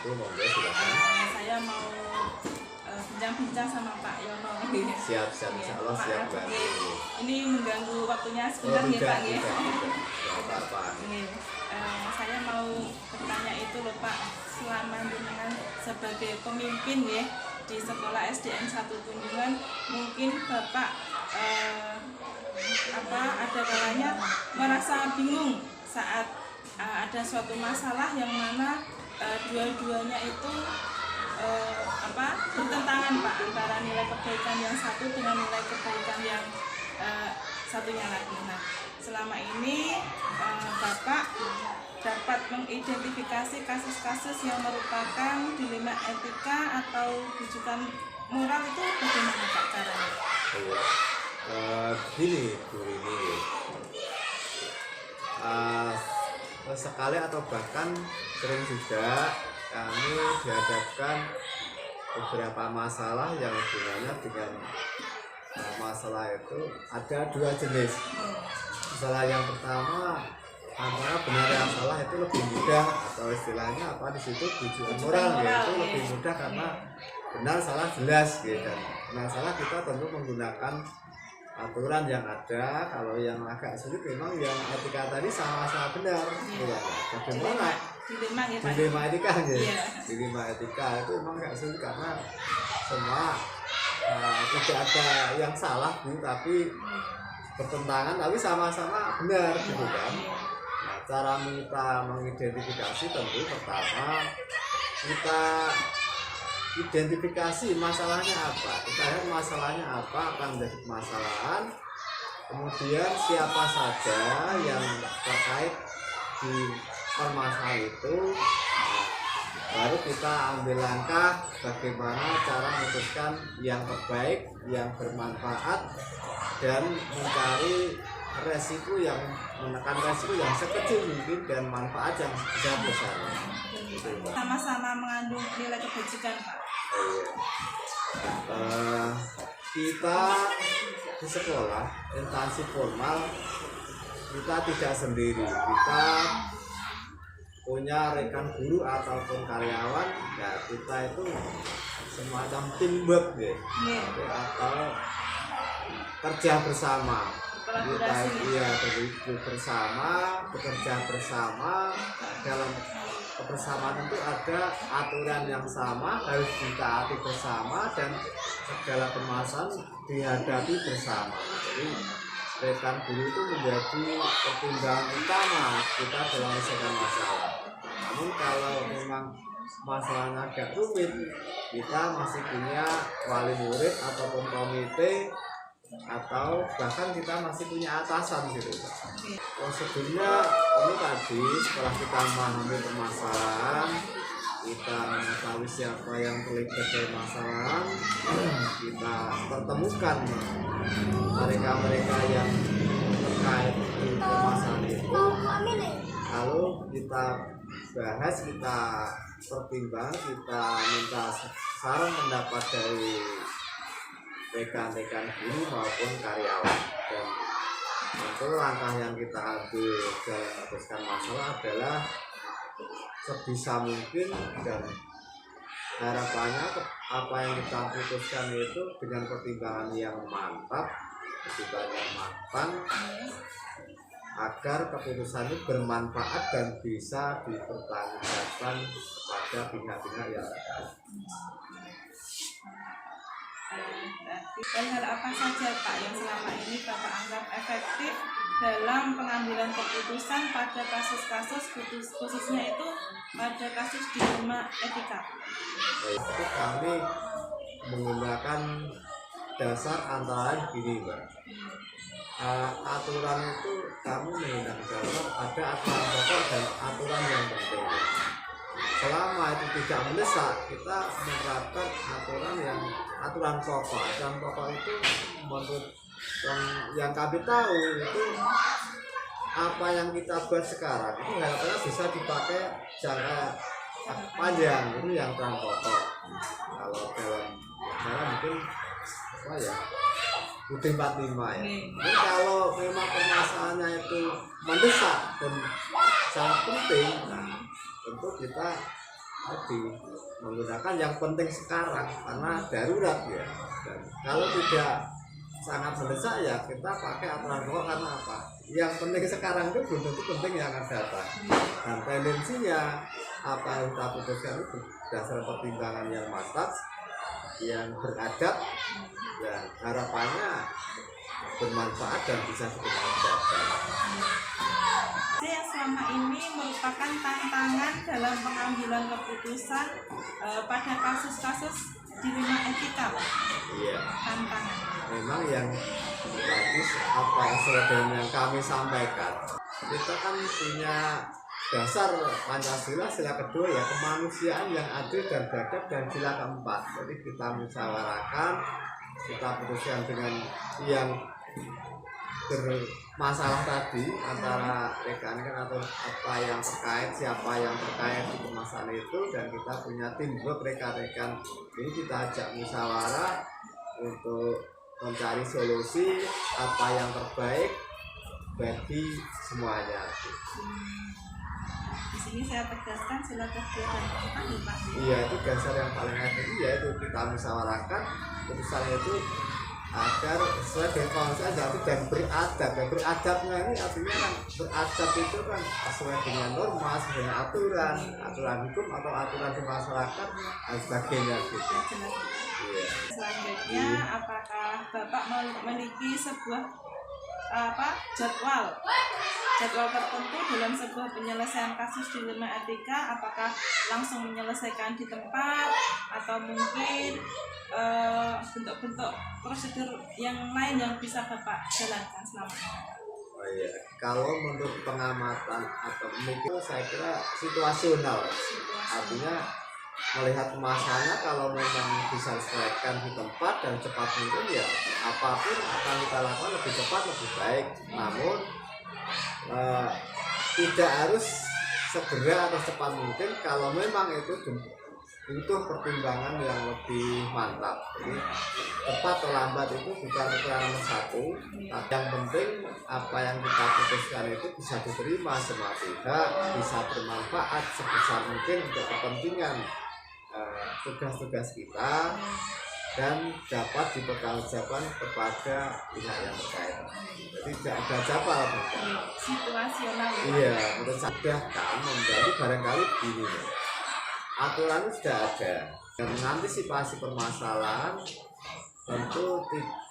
wabarakatuh. Monggo silakan. Saya mau bincang-bincang sama Pak Yono. Siap, insya Allah siap bantu. Ini mengganggu waktunya sebentar ya Pak ya. Tidak apa-apa. Saya mau bertanya itu loh Pak, selama dengan sebagai pemimpin ya di sekolah SDN 1 Tunjungan, mungkin Bapak ada kalanya merasa bingung saat ada suatu masalah yang mana dua-duanya itu bertentangan Pak, antara nilai kebaikan yang satu dengan nilai kebaikan yang satunya lagi. Nah, selama ini Bapak dapat mengidentifikasi kasus-kasus yang merupakan dilema etika atau rujukan moral itu bagaimana Pak caranya? Begini Bu ini sekali atau bahkan sering juga kami dihadapkan beberapa masalah yang hubungannya dengan masalah itu ada dua jenis. Masalah yang pertama, antara benar yang salah itu lebih mudah, atau istilahnya apa di situ tujuan moral ya, itu lebih mudah karena benar salah jelas gitu. Dan benar salah kita tentu menggunakan aturan yang ada. Kalau yang agak sulit memang yang etika tadi sama-sama benar gitu. Bagaimana dilema etika ya? Dilema etika itu memang agak sulit karena semua tidak ada yang salah gitu, tapi bertentangan tapi sama-sama benar gitu kan. Nah, cara kita mengidentifikasi tentu pertama kita identifikasi masalahnya apa, kita lihat masalahnya apa menjadi permasalahan, kemudian siapa saja yang terkait di permasalahan itu. Baru kita ambil langkah bagaimana cara memutuskan yang terbaik, yang bermanfaat, dan mencari resiko yang menekan resiko yang sekecil mungkin dan manfaat yang besar. Sama-sama mengandung nilai kebajikan Pak. Kita di sekolah instansi formal kita tidak sendiri, kita punya rekan guru ataupun karyawan, ya kita itu semacam teamwork ya, atau kerja bersama. Kita bekerja bersama. Dalam kebersamaan itu ada aturan yang sama, harus ditaati bersama, dan segala permasalahan dihadapi bersama. Jadi rekan guru itu menjadi pertimbangan utama kita dalam menyelesaikan masalah. Namun kalau memang masalahnya agak rumit, kita masih punya wali murid ataupun komite, atau bahkan kita masih punya atasan gitu. Prosedurnya ini tadi, setelah kita memahami permasalahan, kita mengetahui siapa yang terlibat dari masalah, kita pertemukan mereka-mereka yang terkait di permasalahan itu, lalu kita bahas, kita pertimbang, kita minta saran pendapat dari rekan-rekan guru maupun karyawan. Dan tentu langkah yang kita ambil dalam memutuskan masalah adalah sebisa mungkin, dan harapannya apa yang kita putuskan itu dengan pertimbangan yang mantap, pertimbangan yang matang, agar keputusan itu bermanfaat dan bisa dipertanggungjawabkan kepada pihak-pihak yang terkait. Dan hal apa saja Pak yang selama ini Bapak anggap efektif dalam pengambilan keputusan pada kasus-kasus khususnya itu pada kasus dilema etika? Itu kami menggunakan dasar antara gini Mbak. Aturan itu kami menggunakan dasar ada aturan pokok dan aturan yang penting. Selama itu tidak mendesak, kita menerapkan aturan pokok. Aturan pokok itu menurut yang kami tahu itu apa yang kita buat sekarang itu harapannya bisa dipakai jangka panjang, itu yang aturan pokok. Kalau dalam mungkin UD 45 ya. Jadi kalau memang permasalahannya itu mendesak dan sangat penting, nah tentu kita tadi menggunakan yang penting sekarang karena darurat ya. Dan kalau tidak sangat mendesak ya kita pakai aturan pokok karena apa? Yang penting sekarang itu belum tentu penting yang akan datang. Dan tendensinya apa yang kita putuskan itu dasar pertimbangan yang matang, yang beradab, dan harapannya bermanfaat dan bisa dipertanggungjawabkan. Yang selama ini merupakan tantangan dalam pengambilan keputusan pada kasus-kasus dilema etika, Pak. Iya. Tantangan. Memang yang tadi apa yang yang kami sampaikan, kita kan punya dasar Pancasila sila kedua ya kemanusiaan yang adil dan beradab dan sila keempat. Jadi kita musyawarahkan, kita putuskan dengan yang bermasalah tadi antara rekan-rekan atau apa yang terkait, siapa yang terkait di permasalahan itu, dan kita punya teamwork rekan-rekan ini kita ajak musyawarah untuk mencari solusi apa yang terbaik bagi semuanya. Di sini saya tegaskan sila kedua dan keempat nih, Pak. Iya, itu dasar yang paling efektif yaitu kita musyawarahkan putusan itu agar sesuai dengan konsep dan beradab. Dan beradabnya ini artinya kan beradab itu kan sesuai dengan norma, sesuai dengan aturan hukum atau aturan di masyarakat dan sebagainya gitu. Iya. Selanjutnya, apakah Bapak memiliki sebuah jadwal tertentu dalam sebuah penyelesaian kasus dilema etika? Apakah langsung menyelesaikan di tempat atau mungkin bentuk-bentuk prosedur yang lain yang bisa Bapak jalankan selama ini? Oh iya, kalau menurut pengamatan atau mungkin saya kira situasional, artinya melihat masalahnya kalau memang bisa diselesaikan di tempat dan cepat mungkin ya apapun akan kita lakukan lebih cepat lebih baik. Namun tidak harus segera atau cepat mungkin kalau memang itu butuh pertimbangan yang lebih mantap. Jadi cepat atau lambat itu bukan ukuran nomor satu. Yang penting apa yang kita putuskan itu bisa diterima semua pihak, bisa bermanfaat sebesar mungkin untuk kepentingan tugas-tugas kita dan dapat dipertanggungjawabkan kepada pihak yang terkait. Jadi tidak ada jabal situasional. Iya, menurut saya kan menjadi barangkali begini. Aturan itu sudah ada dan mengantisipasi permasalahan tentu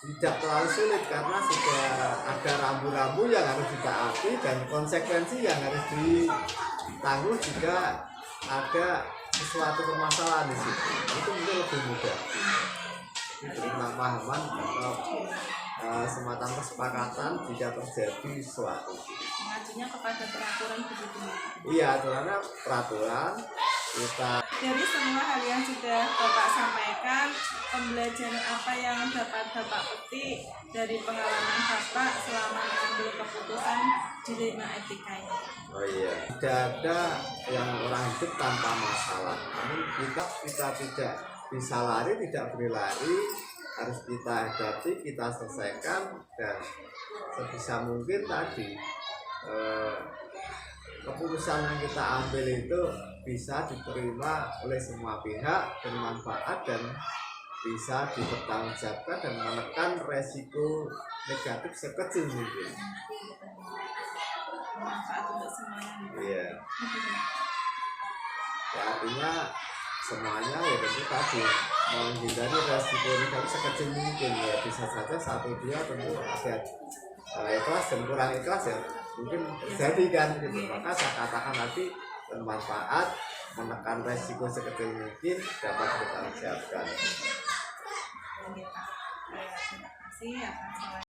tidak terlalu sulit karena sudah ada rambu-rambu yang harus ditaati dan konsekuensi yang harus ditanggung jika ada sesuatu permasalahan di situ. Itu mungkin lebih mudah. Itu tentang pahaman atau semacam kesepakatan jika terjadi sesuatu. Mengajunya kepada peraturan begitu. Iya, aturannya peraturan. Kita dari semua hal yang sudah Bapak sampaikan, pembelajaran apa yang dapat Bapak petik dari pengalaman Bapak selama mengambil keputusan dilema etika ini? Oh iya, tidak ada yang orang hidup tanpa masalah. Namun kita tidak bisa lari, tidak berlari, harus kita hadapi, kita selesaikan dan sebisa mungkin tadi keputusan yang kita ambil itu bisa diterima oleh semua pihak, bermanfaat dan bisa dipertanggungjawabkan dan menekan resiko negatif sekecil mungkin. Manfaat untuk semuanya. Iya. Ya, artinya semuanya ya tentu tadi menghindari resiko negatif sekecil mungkin ya, bisa saja satu dua tentu ada ikhlas dan kurang ikhlas ya mungkin terjadi kan gitu. Maka saya katakan tadi bermanfaat, menekan resiko sekecil mungkin dapat dipertanggungjawabkan. Terima kasih atas